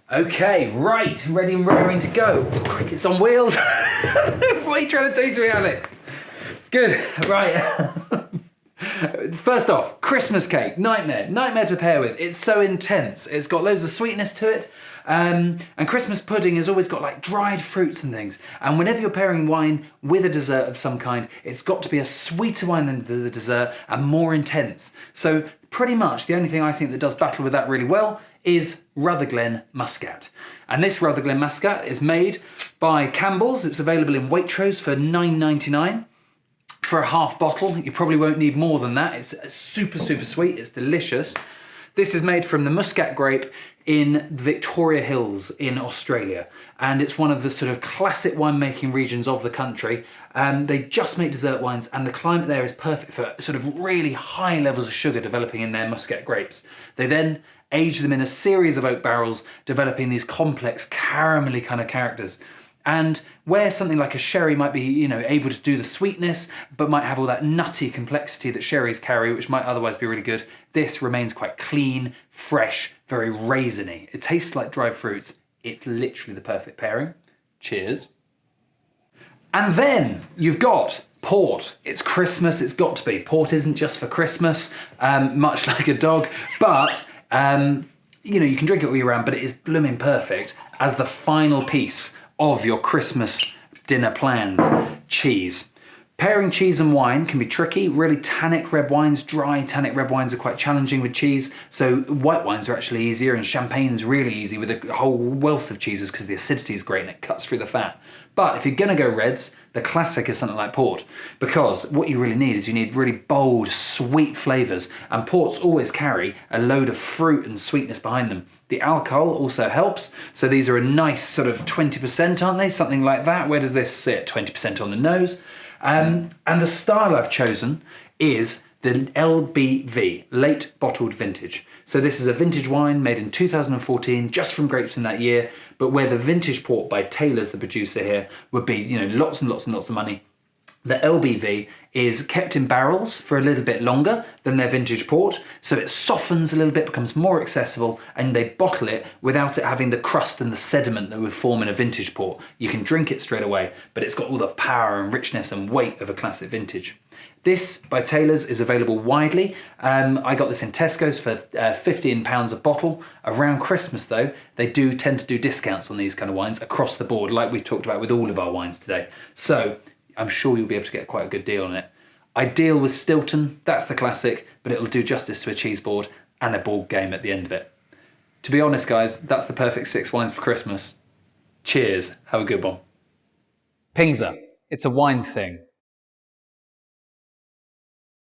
Okay, right, ready and raring to go. It's on wheels. What are you trying to do to me, Alex? Good, right. First off, Christmas cake, nightmare to pair with. It's so intense. It's got loads of sweetness to it. And Christmas pudding has always got like dried fruits and things. And whenever you're pairing wine with a dessert of some kind, it's got to be a sweeter wine than the dessert and more intense. So pretty much the only thing I think that does battle with that really well is Rutherglen Muscat. And this Rutherglen Muscat is made by Campbell's. It's available in Waitrose for $9.99 for a half bottle. You probably won't need more than that. It's super sweet, it's delicious. This is made from the Muscat grape in the Victoria Hills in Australia. And it's one of the sort of classic winemaking regions of the country. They just make dessert wines and the climate there is perfect for sort of really high levels of sugar developing in their Muscat grapes. They then age them in a series of oak barrels, developing these complex caramelly kind of characters. And where something like a sherry might be, able to do the sweetness, but might have all that nutty complexity that sherries carry, which might otherwise be really good, this remains quite clean, fresh, very raisiny. It tastes like dried fruits. It's literally the perfect pairing. Cheers. And then you've got port. It's Christmas, it's got to be. Port isn't just for Christmas, much like a dog, but you can drink it all year round, but it is blooming perfect as the final piece of your Christmas dinner plans. Cheese. Pairing cheese and wine can be tricky. Really tannic red wines, dry tannic red wines are quite challenging with cheese. So white wines are actually easier and champagne's really easy with a whole wealth of cheeses because the acidity is great and it cuts through the fat. But if you're gonna go reds, the classic is something like port, because what you really need is you need really bold, sweet flavors, and ports always carry a load of fruit and sweetness behind them. The alcohol also helps, so these are a nice sort of 20%, aren't they? Something like that. Where does this sit? 20% on the nose. And the style I've chosen is the LBV, Late Bottled Vintage. So this is a vintage wine made in 2014, just from grapes in that year, but where the vintage port by Taylor's, the producer here, would be, lots and lots of money. The LBV is kept in barrels for a little bit longer than their vintage port, so it softens a little bit, becomes more accessible, and they bottle it without it having the crust and the sediment that would form in a vintage port. You can drink it straight away, but it's got all the power and richness and weight of a classic vintage. This, by Taylor's, is available widely. I got this in Tesco's for £15 a bottle. Around Christmas, though, they do tend to do discounts on these kind of wines across the board, like we've talked about with all of our wines today. So I'm sure you'll be able to get quite a good deal on it. Ideal with Stilton, that's the classic, but it'll do justice to a cheese board and a board game at the end of it. To be honest, guys, that's the perfect 6 wines for Christmas. Cheers, have a good one. Pingsa, it's a wine thing.